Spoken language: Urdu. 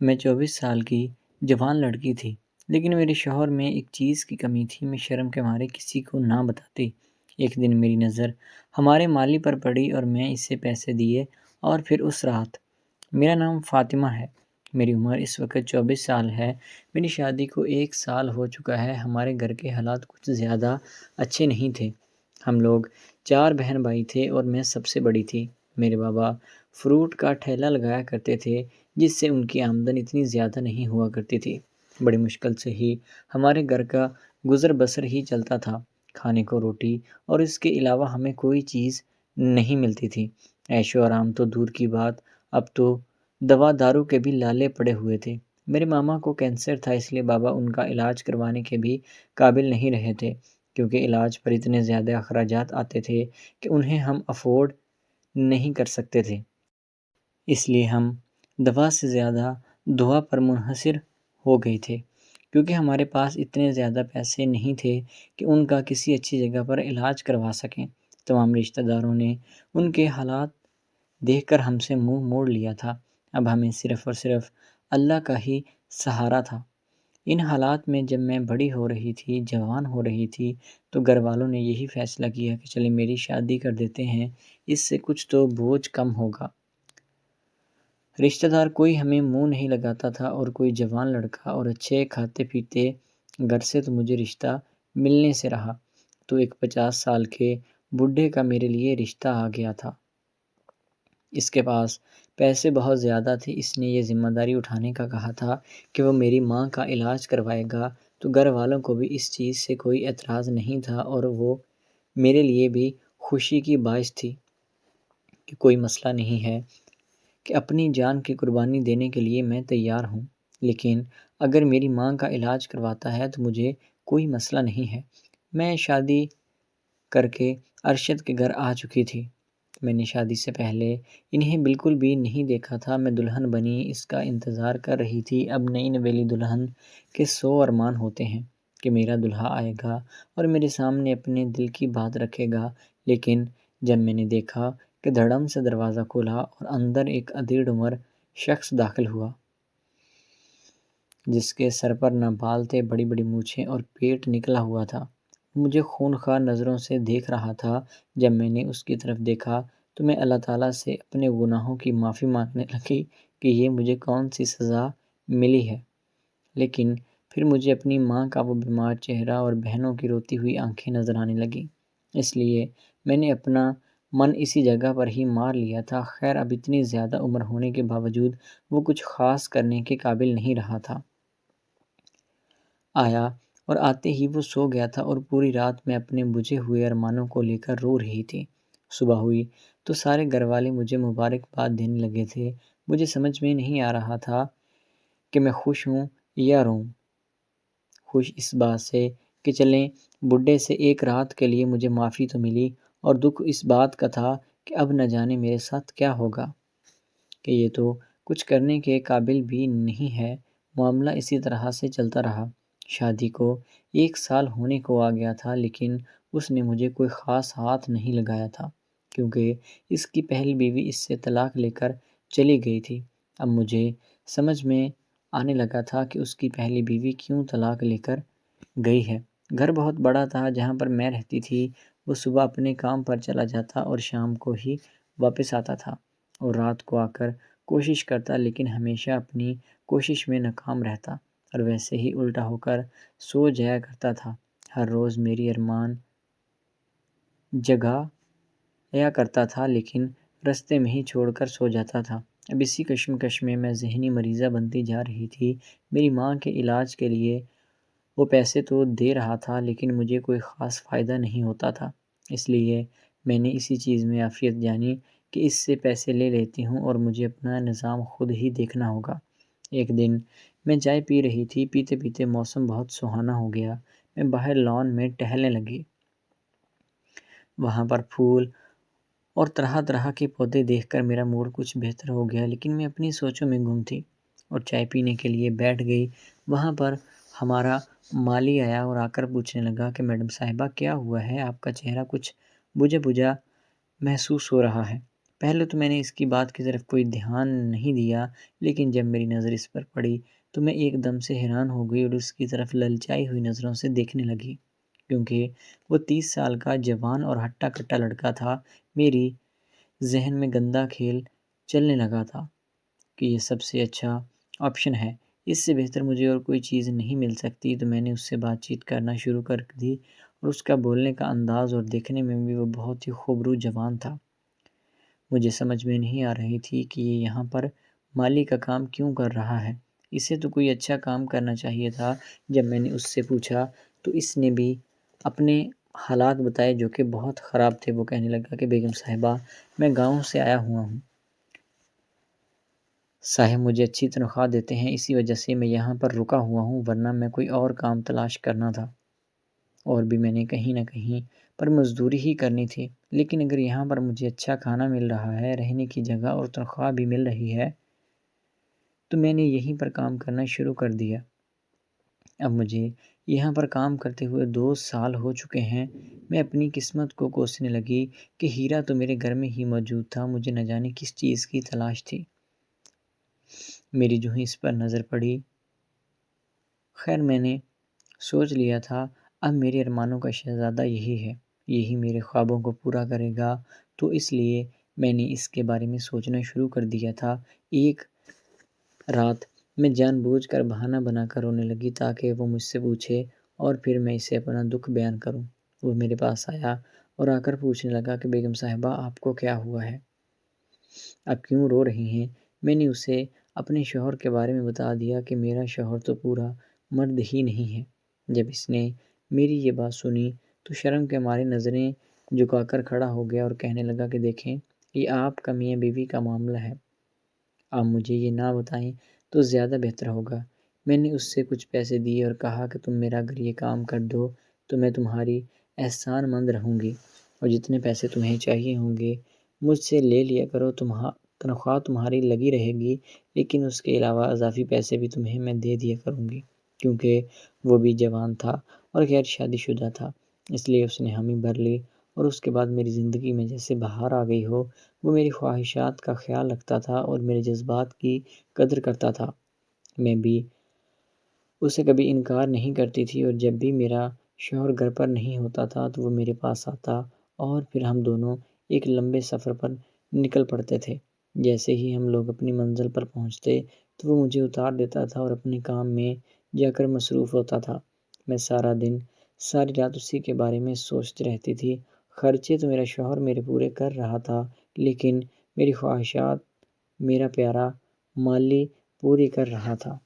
میں 24 سال کی جوان لڑکی تھی، لیکن میرے شوہر میں ایک چیز کی کمی تھی۔ میں شرم کے مارے کسی کو نہ بتاتی۔ ایک دن میری نظر ہمارے مالی پر پڑی اور میں اسے پیسے دیے، اور پھر اس رات۔ میرا نام فاطمہ ہے، میری عمر اس وقت 24 سال ہے۔ میری شادی کو 1 سال ہو چکا ہے۔ ہمارے گھر کے حالات کچھ زیادہ اچھے نہیں تھے۔ ہم لوگ 4 بہن بھائی تھے اور میں سب سے بڑی تھی۔ میرے بابا فروٹ کا ٹھیلا لگایا کرتے تھے، جس سے ان کی آمدن اتنی زیادہ نہیں ہوا کرتی تھی۔ بڑی مشکل سے ہی ہمارے گھر کا گزر بسر ہی چلتا تھا۔ کھانے کو روٹی اور اس کے علاوہ ہمیں کوئی چیز نہیں ملتی تھی۔ عیش و آرام تو دور کی بات، اب تو دوا دارو کے بھی لالے پڑے ہوئے تھے۔ میرے ماما کو کینسر تھا، اس لیے بابا ان کا علاج کروانے کے بھی قابل نہیں رہے تھے، کیونکہ علاج پر اتنے زیادہ اخراجات آتے تھے کہ انہیں ہم افورڈ نہیں کر سکتے تھے۔ اس لیے ہم دوا سے زیادہ دعا پر منحصر ہو گئے تھے، کیونکہ ہمارے پاس اتنے زیادہ پیسے نہیں تھے کہ ان کا کسی اچھی جگہ پر علاج کروا سکیں۔ تمام رشتہ داروں نے ان کے حالات دیکھ کر ہم سے منہ موڑ لیا تھا۔ اب ہمیں صرف اور صرف اللہ کا ہی سہارا تھا۔ ان حالات میں جب میں بڑی ہو رہی تھی، جوان ہو رہی تھی، تو گھر والوں نے یہی فیصلہ کیا کہ چلے میری شادی کر دیتے ہیں، اس سے کچھ تو بوجھ کم ہوگا۔ رشتہ دار کوئی ہمیں منہ نہیں لگاتا تھا، اور کوئی جوان لڑکا اور اچھے کھاتے پیتے گھر سے تو مجھے رشتہ ملنے سے رہا، تو ایک 50 سال کے بڈھے کا میرے لیے رشتہ آ گیا تھا۔ اس کے پاس پیسے بہت زیادہ تھے۔ اس نے یہ ذمہ داری اٹھانے کا کہا تھا کہ وہ میری ماں کا علاج کروائے گا، تو گھر والوں کو بھی اس چیز سے کوئی اعتراض نہیں تھا، اور وہ میرے لیے بھی خوشی کی باعث تھی کہ کوئی مسئلہ نہیں ہے، کہ اپنی جان کی قربانی دینے کے لیے میں تیار ہوں، لیکن اگر میری ماں کا علاج کرواتا ہے تو مجھے کوئی مسئلہ نہیں ہے۔ میں شادی کر کے ارشد کے گھر آ چکی تھی۔ میں نے شادی سے پہلے انہیں بالکل بھی نہیں دیکھا تھا۔ میں دلہن بنی اس کا انتظار کر رہی تھی۔ اب نئی نویلی دلہن کے 100 ارمان ہوتے ہیں کہ میرا دلہا آئے گا اور میرے سامنے اپنے دل کی بات رکھے گا، لیکن جب میں نے دیکھا کہ دھڑم سے دروازہ کھلا اور اندر ایک ادھیڑ عمر شخص داخل ہوا، جس کے سر پر نہ بال تھے، بڑی بڑی مونچھیں اور پیٹ نکلا ہوا تھا، مجھے خونخوار نظروں سے دیکھ رہا تھا۔ جب میں نے اس کی طرف دیکھا تو میں اللہ تعالیٰ سے اپنے گناہوں کی معافی مانگنے لگی کہ یہ مجھے کون سی سزا ملی ہے، لیکن پھر مجھے اپنی ماں کا وہ بیمار چہرہ اور بہنوں کی روتی ہوئی آنکھیں نظر آنے لگیں، اس لیے میں نے اپنا من اسی جگہ پر ہی مار لیا تھا۔ خیر، اب اتنی زیادہ عمر ہونے کے باوجود وہ کچھ خاص کرنے کے قابل نہیں رہا تھا۔ آیا اور آتے ہی وہ سو گیا تھا، اور پوری رات میں اپنے بجھے ہوئے ارمانوں کو لے کر رو رہی تھی۔ صبح ہوئی تو سارے گھر والے مجھے مبارکباد دینے لگے تھے۔ مجھے سمجھ میں نہیں آ رہا تھا کہ میں خوش ہوں یا روں۔ خوش اس بات سے کہ چلیں بڈھے سے ایک رات کے لیے مجھے معافی تو ملی، اور دکھ اس بات کا تھا کہ اب نہ جانے میرے ساتھ کیا ہوگا، کہ یہ تو کچھ کرنے کے قابل بھی نہیں ہے۔ معاملہ اسی طرح سے چلتا رہا۔ شادی کو 1 سال ہونے کو آ گیا تھا، لیکن اس نے مجھے کوئی خاص ہاتھ نہیں لگایا تھا، کیونکہ اس کی پہلی بیوی اس سے طلاق لے کر چلی گئی تھی۔ اب مجھے سمجھ میں آنے لگا تھا کہ اس کی پہلی بیوی کیوں طلاق لے کر گئی ہے۔ گھر بہت بڑا تھا جہاں پر میں رہتی تھی۔ وہ صبح اپنے کام پر چلا جاتا اور شام کو ہی واپس آتا تھا، اور رات کو آ کر کوشش کرتا، لیکن ہمیشہ اپنی کوشش میں ناکام رہتا، اور ویسے ہی الٹا ہو کر سو جایا کرتا تھا۔ ہر روز میری ارمان جگایا کرتا تھا، لیکن رستے میں ہی چھوڑ کر سو جاتا تھا۔ اب اسی کشمکش میں ذہنی مریضہ بنتی جا رہی تھی۔ میری ماں کے علاج کے لیے وہ پیسے تو دے رہا تھا، لیکن مجھے کوئی خاص فائدہ نہیں ہوتا تھا، اس لیے میں نے اسی چیز میں عافیت جانی کہ اس سے پیسے لے لیتی ہوں اور مجھے اپنا نظام خود ہی دیکھنا ہوگا۔ ایک دن میں چائے پی رہی تھی، پیتے پیتے موسم بہت سہانا ہو گیا۔ میں باہر لان میں ٹہلنے لگی۔ وہاں پر پھول اور طرح طرح کے پودے دیکھ کر میرا موڈ کچھ بہتر ہو گیا، لیکن میں اپنی سوچوں میں گم تھی، اور چائے پینے کے لیے بیٹھ گئی۔ وہاں پر ہمارا مالی آیا اور آ کر پوچھنے لگا کہ میڈم صاحبہ کیا ہوا ہے، آپ کا چہرہ کچھ بجھا بجھا محسوس ہو رہا ہے۔ پہلے تو میں نے اس کی بات کی طرف کوئی دھیان نہیں دیا، لیکن جب میری نظر اس پر پڑی تو میں ایک دم سے حیران ہو گئی اور اس کی طرف للچائی ہوئی نظروں سے دیکھنے لگی، کیونکہ وہ 30 سال کا جوان اور ہٹا کٹا لڑکا تھا۔ میری ذہن میں گندا کھیل چلنے لگا تھا کہ یہ سب سے اچھا آپشن ہے، اس سے بہتر مجھے اور کوئی چیز نہیں مل سکتی۔ تو میں نے اس سے بات چیت کرنا شروع کر دی، اور اس کا بولنے کا انداز اور دیکھنے میں بھی وہ بہت ہی خوبرو جوان تھا۔ مجھے سمجھ میں نہیں آ رہی تھی کہ یہ یہاں پر مالی کا کام کیوں کر رہا ہے، اسے تو کوئی اچھا کام کرنا چاہیے تھا۔ جب میں نے اس سے پوچھا تو اس نے بھی اپنے حالات بتائے جو کہ بہت خراب تھے۔ وہ کہنے لگا کہ بیگم صاحبہ، میں گاؤں سے آیا ہوا ہوں، صاحب مجھے اچھی تنخواہ دیتے ہیں، اسی وجہ سے میں یہاں پر رکا ہوا ہوں، ورنہ میں کوئی اور کام تلاش کرنا تھا، اور بھی میں نے کہیں نہ کہیں پر مزدوری ہی کرنی تھی۔ لیکن اگر یہاں پر مجھے اچھا کھانا مل رہا ہے، رہنے کی جگہ اور تنخواہ بھی مل رہی ہے، تو میں نے یہیں پر کام کرنا شروع کر دیا۔ اب مجھے یہاں پر کام کرتے ہوئے 2 سال ہو چکے ہیں۔ میں اپنی قسمت کو کوسنے لگی کہ ہیرا تو میرے گھر میں ہی موجود تھا، مجھے نہ جانے کس چیز کی تلاش تھی۔ میری جو ہی اس پر نظر پڑی، خیر میں نے سوچ لیا تھا اب میرے ارمانوں کا شہزادہ یہی ہے، یہی میرے خوابوں کو پورا کرے گا، تو اس لیے میں نے اس کے بارے میں سوچنا شروع کر دیا تھا۔ ایک رات میں جان بوجھ کر بہانہ بنا کر رونے لگی تاکہ وہ مجھ سے پوچھے اور پھر میں اسے اپنا دکھ بیان کروں۔ وہ میرے پاس آیا اور آ کر پوچھنے لگا کہ بیگم صاحبہ، آپ کو کیا ہوا ہے؟ آپ کیوں رو رہی ہیں؟ میں نے اسے اپنے شوہر کے بارے میں بتا دیا کہ میرا شوہر تو پورا مرد ہی نہیں ہے۔ جب اس نے میری یہ بات سنی تو شرم کے مارے نظریں جھکا کر کھڑا ہو گیا اور کہنے لگا کہ دیکھیں، یہ آپ کا میاں بیوی کا معاملہ ہے، آپ مجھے یہ نہ بتائیں تو زیادہ بہتر ہوگا۔ میں نے اس سے کچھ پیسے دیے اور کہا کہ تم میرا اگر یہ کام کر دو تو میں تمہاری احسان مند رہوں گی، اور جتنے پیسے تمہیں چاہیے ہوں گے مجھ سے لے لیا کرو، تنخواہ تمہاری لگی رہے گی، لیکن اس کے علاوہ اضافی پیسے بھی تمہیں میں دے دیا کروں گی۔ کیونکہ وہ بھی جوان تھا اور غیر شادی شدہ تھا، اس لیے اس نے حامی بھر لی، اور اس کے بعد میری زندگی میں جیسے بہار آ گئی ہو۔ وہ میری خواہشات کا خیال رکھتا تھا اور میرے جذبات کی قدر کرتا تھا، میں بھی اسے کبھی انکار نہیں کرتی تھی، اور جب بھی میرا شوہر گھر پر نہیں ہوتا تھا تو وہ میرے پاس آتا اور پھر ہم دونوں ایک لمبے سفر پر نکل پڑتے تھے۔ جیسے ہی ہم لوگ اپنی منزل پر پہنچتے تو وہ مجھے اتار دیتا تھا اور اپنے کام میں جا کر مصروف ہوتا تھا۔ میں سارا دن ساری رات اسی کے بارے میں سوچتی رہتی تھی۔ خرچے تو میرا شوہر میرے پورے کر رہا تھا، لیکن میری خواہشات میرا پیارا مالی پوری کر رہا تھا۔